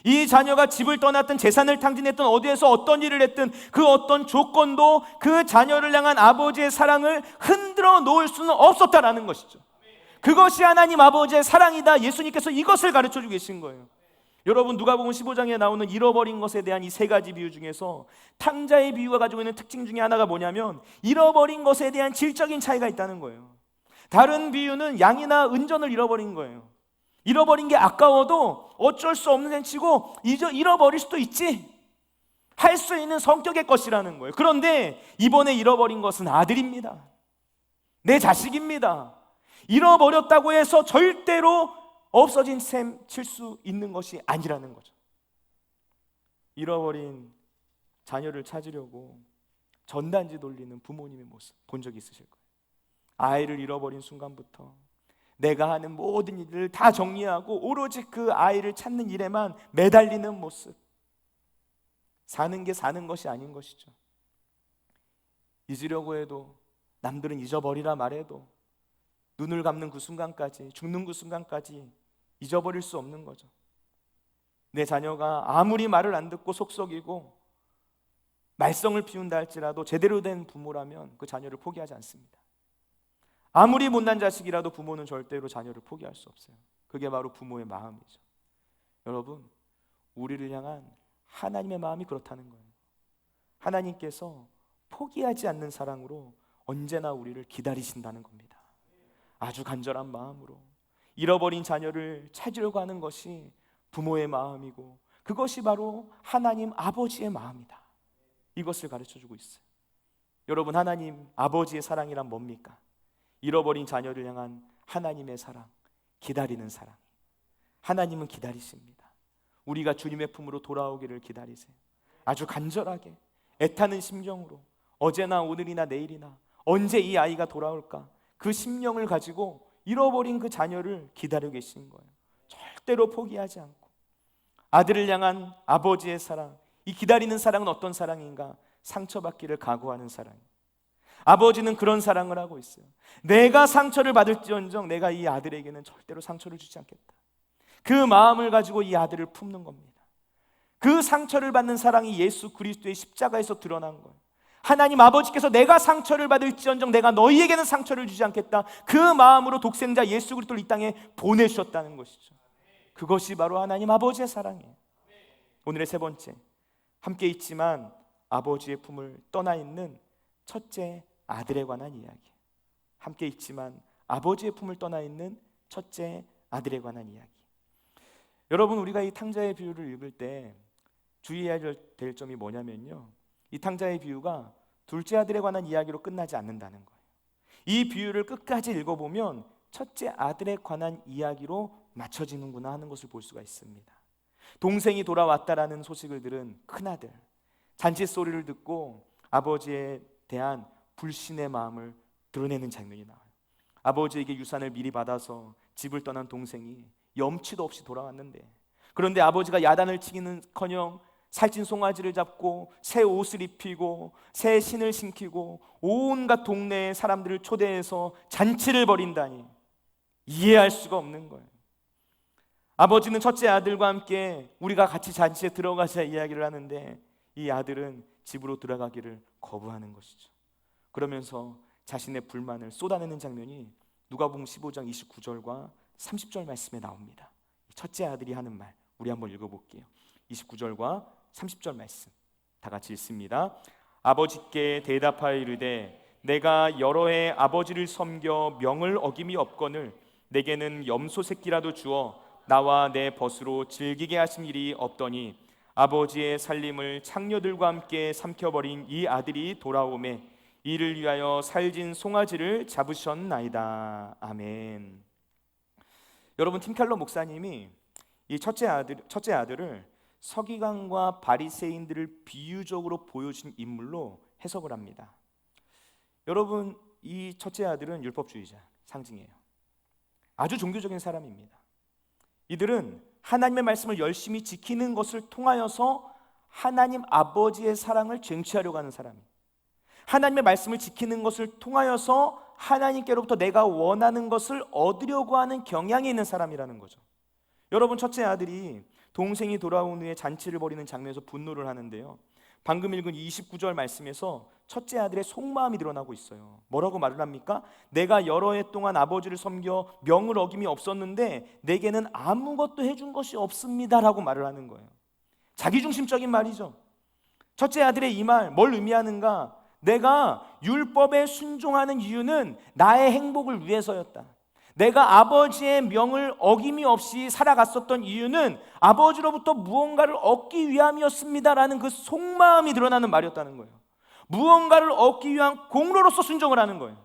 이 자녀가 집을 떠났든 재산을 탕진했든 어디에서 어떤 일을 했든 그 어떤 조건도 그 자녀를 향한 아버지의 사랑을 흔들어 놓을 수는 없었다라는 것이죠. 그것이 하나님 아버지의 사랑이다. 예수님께서 이것을 가르쳐주고 계신 거예요. 여러분, 누가복음 15장에 나오는 잃어버린 것에 대한 이 세 가지 비유 중에서 탕자의 비유가 가지고 있는 특징 중에 하나가 뭐냐면 잃어버린 것에 대한 질적인 차이가 있다는 거예요. 다른 비유는 양이나 은전을 잃어버린 거예요. 잃어버린 게 아까워도 어쩔 수 없는 셈치고 잃어버릴 수도 있지, 할 수 있는 성격의 것이라는 거예요. 그런데 이번에 잃어버린 것은 아들입니다. 내 자식입니다. 잃어버렸다고 해서 절대로 없어진 셈 칠 수 있는 것이 아니라는 거죠. 잃어버린 자녀를 찾으려고 전단지 돌리는 부모님의 모습 본 적 있으실 거예요. 아이를 잃어버린 순간부터 내가 하는 모든 일을 다 정리하고 오로지 그 아이를 찾는 일에만 매달리는 모습. 사는 게 사는 것이 아닌 것이죠. 잊으려고 해도, 남들은 잊어버리라 말해도 눈을 감는 그 순간까지, 죽는 그 순간까지 잊어버릴 수 없는 거죠. 내 자녀가 아무리 말을 안 듣고 속썩이고 말썽을 피운다 할지라도 제대로 된 부모라면 그 자녀를 포기하지 않습니다. 아무리 못난 자식이라도 부모는 절대로 자녀를 포기할 수 없어요. 그게 바로 부모의 마음이죠. 여러분, 우리를 향한 하나님의 마음이 그렇다는 거예요. 하나님께서 포기하지 않는 사랑으로 언제나 우리를 기다리신다는 겁니다. 아주 간절한 마음으로 잃어버린 자녀를 찾으려고 하는 것이 부모의 마음이고 그것이 바로 하나님 아버지의 마음이다. 이것을 가르쳐주고 있어요. 여러분, 하나님 아버지의 사랑이란 뭡니까? 잃어버린 자녀를 향한 하나님의 사랑, 기다리는 사랑. 하나님은 기다리십니다. 우리가 주님의 품으로 돌아오기를 기다리세요. 아주 간절하게 애타는 심정으로 어제나 오늘이나 내일이나 언제 이 아이가 돌아올까, 그 심령을 가지고 잃어버린 그 자녀를 기다리고 계신 거예요. 절대로 포기하지 않고. 아들을 향한 아버지의 사랑, 이 기다리는 사랑은 어떤 사랑인가? 상처받기를 각오하는 사랑입니다. 아버지는 그런 사랑을 하고 있어요. 내가 상처를 받을지언정 내가 이 아들에게는 절대로 상처를 주지 않겠다. 그 마음을 가지고 이 아들을 품는 겁니다. 그 상처를 받는 사랑이 예수 그리스도의 십자가에서 드러난 거예요. 하나님 아버지께서 내가 상처를 받을지언정 내가 너희에게는 상처를 주지 않겠다. 그 마음으로 독생자 예수 그리스도를 이 땅에 보내주셨다는 것이죠. 그것이 바로 하나님 아버지의 사랑이에요. 오늘의 세 번째, 함께 있지만 아버지의 품을 떠나 있는 첫째 아들에 관한 이야기. 함께 있지만 아버지의 품을 떠나 있는 첫째 아들에 관한 이야기. 여러분, 우리가 이 탕자의 비유를 읽을 때 주의해야 될 점이 뭐냐면요, 이 탕자의 비유가 둘째 아들에 관한 이야기로 끝나지 않는다는 거예요. 이 비유를 끝까지 읽어보면 첫째 아들에 관한 이야기로 맞춰지는구나 하는 것을 볼 수가 있습니다. 동생이 돌아왔다라는 소식을 들은 큰아들, 잔치 소리를 듣고 아버지에 대한 불신의 마음을 드러내는 장면이 나와요. 아버지에게 유산을 미리 받아서 집을 떠난 동생이 염치도 없이 돌아왔는데, 그런데 아버지가 야단을 치기는커녕 살찐 송아지를 잡고 새 옷을 입히고 새 신을 신기고 온갖 동네의 사람들을 초대해서 잔치를 벌인다니 이해할 수가 없는 거예요. 아버지는 첫째 아들과 함께 우리가 같이 잔치에 들어가자 이야기를 하는데, 이 아들은 집으로 들어가기를 거부하는 것이죠. 그러면서 자신의 불만을 쏟아내는 장면이 누가복음 15장 29절과 30절 말씀에 나옵니다. 첫째 아들이 하는 말, 우리 한번 읽어볼게요. 29절과 30절 말씀 다 같이 읽습니다. 아버지께 대답하여 이르되 내가 여러 해 아버지를 섬겨 명을 어김이 없거늘 내게는 염소 새끼라도 주어 나와 내 벗으로 즐기게 하신 일이 없더니 아버지의 살림을 창녀들과 함께 삼켜버린 이 아들이 돌아오매 이를 위하여 살진 송아지를 잡으셨나이다. 아멘. 여러분, 팀 켈러 목사님이 이 첫째 아들을 서기관과 바리새인들을 비유적으로 보여준 인물로 해석을 합니다. 여러분, 이 첫째 아들은 율법주의자 상징이에요. 아주 종교적인 사람입니다. 이들은 하나님의 말씀을 열심히 지키는 것을 통하여서 하나님 아버지의 사랑을 쟁취하려고 하는 사람이에요. 하나님의 말씀을 지키는 것을 통하여서 하나님께로부터 내가 원하는 것을 얻으려고 하는 경향이 있는 사람이라는 거죠. 여러분, 첫째 아들이 동생이 돌아온 후에 잔치를 벌이는 장면에서 분노를 하는데요, 방금 읽은 29절 말씀에서 첫째 아들의 속마음이 드러나고 있어요. 뭐라고 말을 합니까? 내가 여러 해 동안 아버지를 섬겨 명을 어김이 없었는데 내게는 아무것도 해준 것이 없습니다 라고 말을 하는 거예요. 자기중심적인 말이죠. 첫째 아들의 이 말, 뭘 의미하는가? 내가 율법에 순종하는 이유는 나의 행복을 위해서였다. 내가 아버지의 명을 어김이 없이 살아갔었던 이유는 아버지로부터 무언가를 얻기 위함이었습니다라는 그 속마음이 드러나는 말이었다는 거예요. 무언가를 얻기 위한 공로로서 순종을 하는 거예요.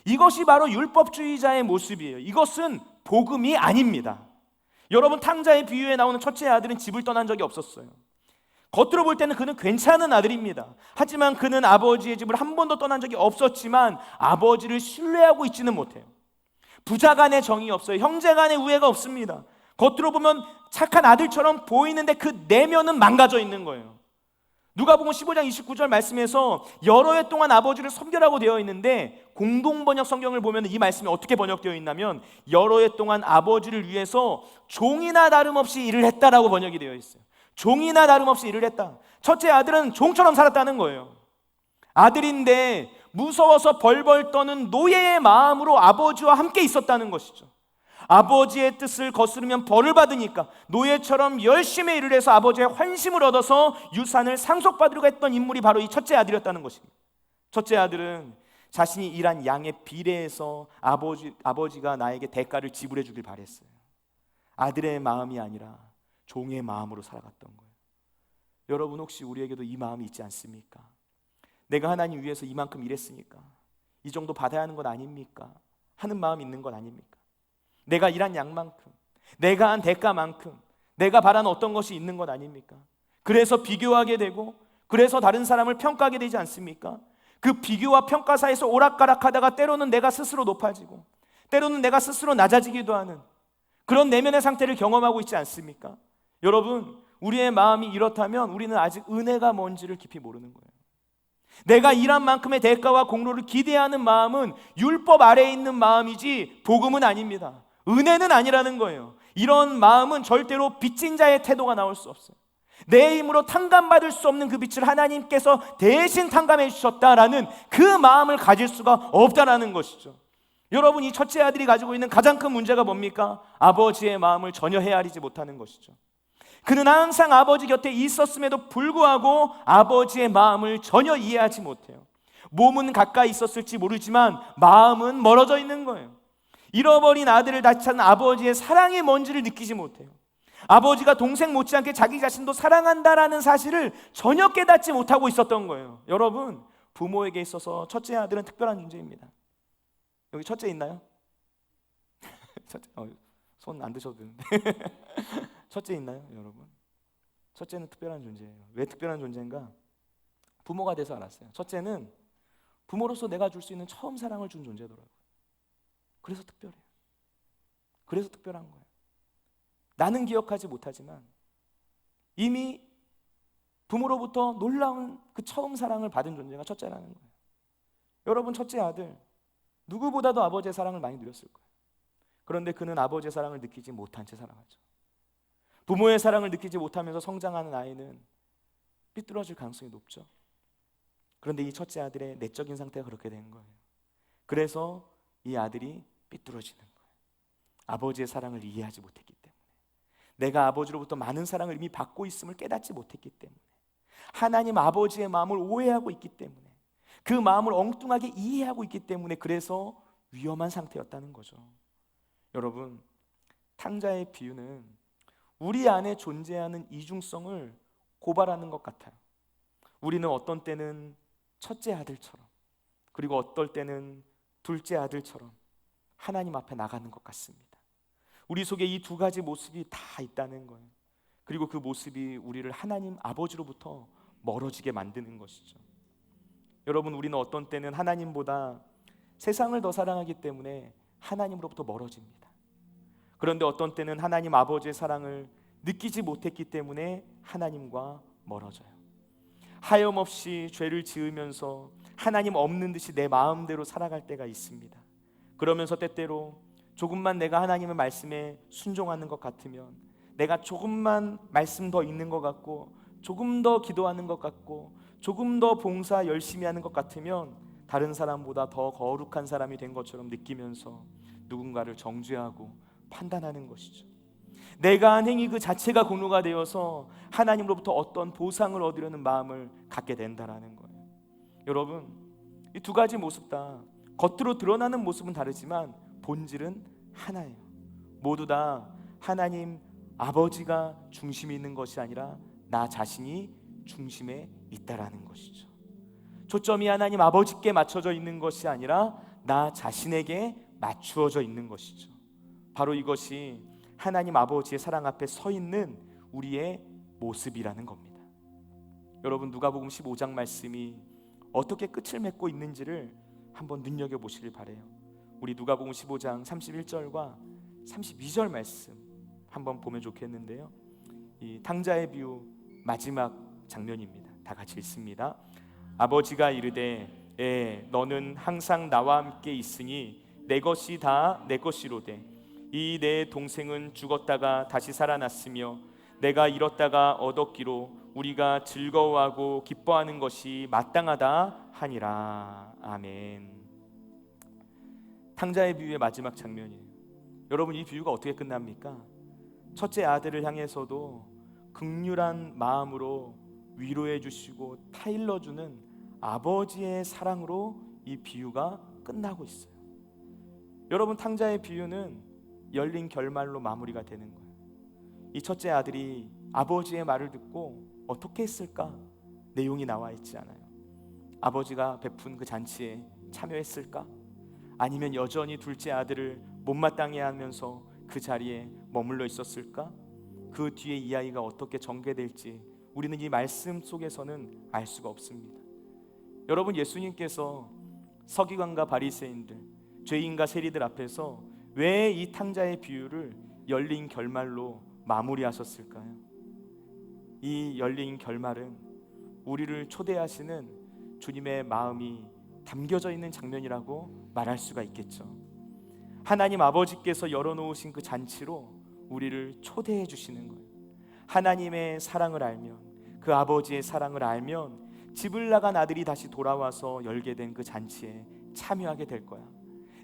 이것이 바로 율법주의자의 모습이에요. 이것은 복음이 아닙니다. 여러분, 탕자의 비유에 나오는 첫째 아들은 집을 떠난 적이 없었어요. 겉으로 볼 때는 그는 괜찮은 아들입니다. 하지만 그는 아버지의 집을 한 번도 떠난 적이 없었지만 아버지를 신뢰하고 있지는 못해요. 부자간의 정이 없어요. 형제간의 우애가 없습니다. 겉으로 보면 착한 아들처럼 보이는데 그 내면은 망가져 있는 거예요. 누가복음 15장 29절 말씀에서 여러 해 동안 아버지를 섬겨라고 되어 있는데, 공동번역 성경을 보면 이 말씀이 어떻게 번역되어 있냐면 여러 해 동안 아버지를 위해서 종이나 다름없이 일을 했다라고 번역이 되어 있어요. 종이나 다름없이 일을 했다. 첫째 아들은 종처럼 살았다는 거예요. 아들인데 무서워서 벌벌 떠는 노예의 마음으로 아버지와 함께 있었다는 것이죠. 아버지의 뜻을 거스르면 벌을 받으니까 노예처럼 열심히 일을 해서 아버지의 환심을 얻어서 유산을 상속받으려고 했던 인물이 바로 이 첫째 아들이었다는 것입니다. 첫째 아들은 자신이 일한 양에 비례해서 아버지가 나에게 대가를 지불해 주길 바랬어요. 아들의 마음이 아니라 종의 마음으로 살아갔던 거예요. 여러분, 혹시 우리에게도 이 마음이 있지 않습니까? 내가 하나님 위해서 이만큼 일했으니까 이 정도 받아야 하는 것 아닙니까? 하는 마음이 있는 것 아닙니까? 내가 일한 양만큼, 내가 한 대가만큼 내가 바라는 어떤 것이 있는 것 아닙니까? 그래서 비교하게 되고, 그래서 다른 사람을 평가하게 되지 않습니까? 그 비교와 평가 사이에서 오락가락하다가 때로는 내가 스스로 높아지고 때로는 내가 스스로 낮아지기도 하는 그런 내면의 상태를 경험하고 있지 않습니까? 여러분, 우리의 마음이 이렇다면 우리는 아직 은혜가 뭔지를 깊이 모르는 거예요. 내가 일한 만큼의 대가와 공로를 기대하는 마음은 율법 아래에 있는 마음이지 복음은 아닙니다. 은혜는 아니라는 거예요. 이런 마음은 절대로 빚진 자의 태도가 나올 수 없어요. 내 힘으로 탕감받을 수 없는 그 빚을 하나님께서 대신 탕감해 주셨다라는 그 마음을 가질 수가 없다라는 것이죠. 여러분, 이 첫째 아들이 가지고 있는 가장 큰 문제가 뭡니까? 아버지의 마음을 전혀 헤아리지 못하는 것이죠. 그는 항상 아버지 곁에 있었음에도 불구하고 아버지의 마음을 전혀 이해하지 못해요. 몸은 가까이 있었을지 모르지만 마음은 멀어져 있는 거예요. 잃어버린 아들을 다시 찾는 아버지의 사랑이 뭔지를 느끼지 못해요. 아버지가 동생 못지않게 자기 자신도 사랑한다라는 사실을 전혀 깨닫지 못하고 있었던 거예요. 여러분, 부모에게 있어서 첫째 아들은 특별한 존재입니다. 여기 첫째 있나요? 첫째, 손 안 드셔도 되는데 첫째 있나요, 여러분? 첫째는 특별한 존재예요. 왜 특별한 존재인가? 부모가 돼서 알았어요. 첫째는 부모로서 내가 줄 수 있는 처음 사랑을 준 존재더라고요. 그래서 특별해요. 그래서 특별한 거예요. 나는 기억하지 못하지만 이미 부모로부터 놀라운 그 처음 사랑을 받은 존재가 첫째라는 거예요. 여러분, 첫째 아들 누구보다도 아버지의 사랑을 많이 누렸을 거예요. 그런데 그는 아버지의 사랑을 느끼지 못한 채 살아가죠. 부모의 사랑을 느끼지 못하면서 성장하는 아이는 삐뚤어질 가능성이 높죠. 그런데 이 첫째 아들의 내적인 상태가 그렇게 된 거예요. 그래서 이 아들이 삐뚤어지는 거예요. 아버지의 사랑을 이해하지 못했기 때문에, 내가 아버지로부터 많은 사랑을 이미 받고 있음을 깨닫지 못했기 때문에, 하나님 아버지의 마음을 오해하고 있기 때문에, 그 마음을 엉뚱하게 이해하고 있기 때문에, 그래서 위험한 상태였다는 거죠. 여러분, 탕자의 비유는 우리 안에 존재하는 이중성을 고발하는 것 같아요. 우리는 어떤 때는 첫째 아들처럼, 그리고 어떨 때는 둘째 아들처럼 하나님 앞에 나가는 것 같습니다. 우리 속에 이 두 가지 모습이 다 있다는 거예요. 그리고 그 모습이 우리를 하나님 아버지로부터 멀어지게 만드는 것이죠. 여러분, 우리는 어떤 때는 하나님보다 세상을 더 사랑하기 때문에 하나님으로부터 멀어집니다. 그런데 어떤 때는 하나님 아버지의 사랑을 느끼지 못했기 때문에 하나님과 멀어져요. 하염없이 죄를 지으면서 하나님 없는 듯이 내 마음대로 살아갈 때가 있습니다. 그러면서 때때로 조금만 내가 하나님의 말씀에 순종하는 것 같으면, 내가 조금만 말씀 더 읽는 것 같고, 조금 더 기도하는 것 같고, 조금 더 봉사 열심히 하는 것 같으면 다른 사람보다 더 거룩한 사람이 된 것처럼 느끼면서 누군가를 정죄하고 판단하는 것이죠. 내가 한 행위 그 자체가 공로가 되어서 하나님으로부터 어떤 보상을 얻으려는 마음을 갖게 된다라는 거예요. 여러분, 이 두 가지 모습 다 겉으로 드러나는 모습은 다르지만 본질은 하나예요. 모두 다 하나님 아버지가 중심이 있는 것이 아니라 나 자신이 중심에 있다라는 것이죠. 초점이 하나님 아버지께 맞춰져 있는 것이 아니라 나 자신에게 맞추어져 있는 것이죠. 바로 이것이 하나님 아버지의 사랑 앞에 서 있는 우리의 모습이라는 겁니다. 여러분, 누가복음 15장 말씀이 어떻게 끝을 맺고 있는지를 한번 눈여겨보시길 바라요. 우리 누가복음 15장 31절과 32절 말씀 한번 보면 좋겠는데요, 이 탕자의 비유 마지막 장면입니다. 다 같이 읽습니다. 아버지가 이르되 너는 항상 나와 함께 있으니 내 것이 다 내 것이로되 이 내 동생은 죽었다가 다시 살아났으며 내가 잃었다가 얻었기로 우리가 즐거워하고 기뻐하는 것이 마땅하다 하니라. 아멘. 탕자의 비유의 마지막 장면이에요. 여러분, 이 비유가 어떻게 끝납니까? 첫째 아들을 향해서도 긍휼한 마음으로 위로해 주시고 타일러 주는 아버지의 사랑으로 이 비유가 끝나고 있어요. 여러분, 탕자의 비유는 열린 결말로 마무리가 되는 거예요. 이 첫째 아들이 아버지의 말을 듣고 어떻게 했을까? 내용이 나와 있지 않아요. 아버지가 베푼 그 잔치에 참여했을까? 아니면 여전히 둘째 아들을 못마땅해 하면서 그 자리에 머물러 있었을까? 그 뒤에 이야기가 어떻게 전개될지 우리는 이 말씀 속에서는 알 수가 없습니다. 여러분, 예수님께서 서기관과 바리새인들, 죄인과 세리들 앞에서 왜 이 탕자의 비유를 열린 결말로 마무리하셨을까요? 이 열린 결말은 우리를 초대하시는 주님의 마음이 담겨져 있는 장면이라고 말할 수가 있겠죠. 하나님 아버지께서 열어놓으신 그 잔치로 우리를 초대해 주시는 거예요. 하나님의 사랑을 알면, 그 아버지의 사랑을 알면 집을 나간 아들이 다시 돌아와서 열게 된 그 잔치에 참여하게 될 거야.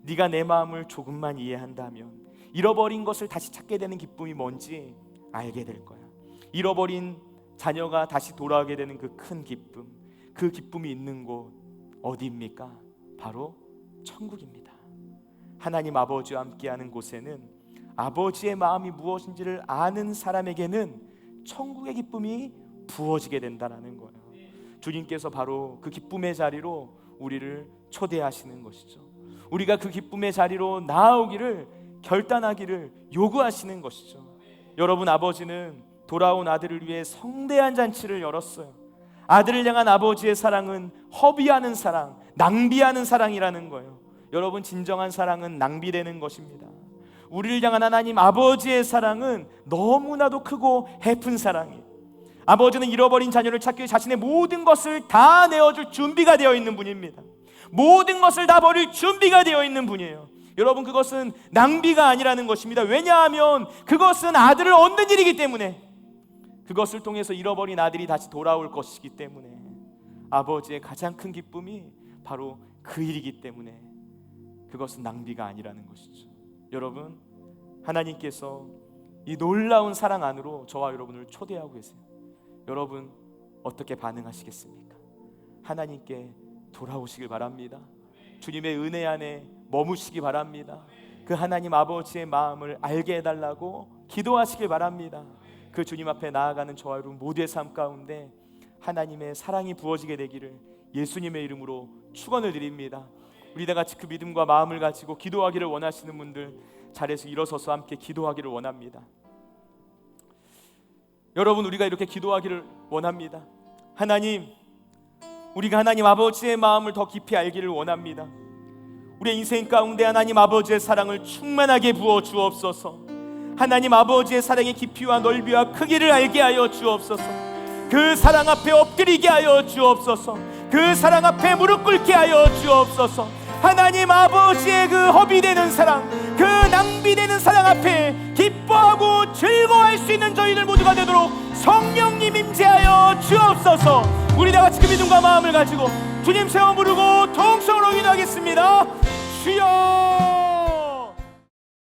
네가 내 마음을 조금만 이해한다면 잃어버린 것을 다시 찾게 되는 기쁨이 뭔지 알게 될 거야. 잃어버린 자녀가 다시 돌아오게 되는 그 큰 기쁨, 그 기쁨이 있는 곳 어디입니까? 바로 천국입니다. 하나님 아버지와 함께하는 곳에는 아버지의 마음이 무엇인지를 아는 사람에게는 천국의 기쁨이 부어지게 된다는 거예요. 주님께서 바로 그 기쁨의 자리로 우리를 초대하시는 것이죠. 우리가 그 기쁨의 자리로 나아오기를 결단하기를 요구하시는 것이죠. 여러분, 아버지는 돌아온 아들을 위해 성대한 잔치를 열었어요. 아들을 향한 아버지의 사랑은 허비하는 사랑, 낭비하는 사랑이라는 거예요. 여러분, 진정한 사랑은 낭비되는 것입니다. 우리를 향한 하나님 아버지의 사랑은 너무나도 크고 깊은 사랑이에요. 아버지는 잃어버린 자녀를 찾기 위해 자신의 모든 것을 다 내어줄 준비가 되어 있는 분입니다. 모든 것을 다 버릴 준비가 되어 있는 분이에요. 여러분, 그것은 낭비가 아니라는 것입니다. 왜냐하면 그것은 아들을 얻는 일이기 때문에, 그것을 통해서 잃어버린 아들이 다시 돌아올 것이기 때문에, 아버지의 가장 큰 기쁨이 바로 그 일이기 때문에 그것은 낭비가 아니라는 것이죠. 여러분, 하나님께서 이 놀라운 사랑 안으로 저와 여러분을 초대하고 계세요. 여러분, 어떻게 반응하시겠습니까? 하나님께 돌아오시길 바랍니다. 주님의 은혜 안에 머무시기 바랍니다. 그 하나님 아버지의 마음을 알게 해달라고 기도하시길 바랍니다. 그 주님 앞에 나아가는 저와 여러분 모두의 삶 가운데 하나님의 사랑이 부어지게 되기를 예수님의 이름으로 축원을 드립니다. 우리 다 같이 그 믿음과 마음을 가지고 기도하기를 원하시는 분들 자리에서 일어서서 함께 기도하기를 원합니다. 여러분, 우리가 이렇게 기도하기를 원합니다. 하나님, 우리가 하나님 아버지의 마음을 더 깊이 알기를 원합니다. 우리의 인생 가운데 하나님 아버지의 사랑을 충만하게 부어 주옵소서. 하나님 아버지의 사랑의 깊이와 넓이와 크기를 알게 하여 주옵소서. 그 사랑 앞에 엎드리게 하여 주옵소서. 그 사랑 앞에 무릎 꿇게 하여 주옵소서. 하나님 아버지의 그 허비되는 사랑, 그 낭비되는 사랑 앞에 기뻐하고 즐거워할 수 있는 저희들 모두가 되도록 성령님 임재하여 주옵소서. 우리 다 같이 그 믿음과 마음을 가지고 주님 세워 부르고 통성으로 기도하겠습니다. 주여.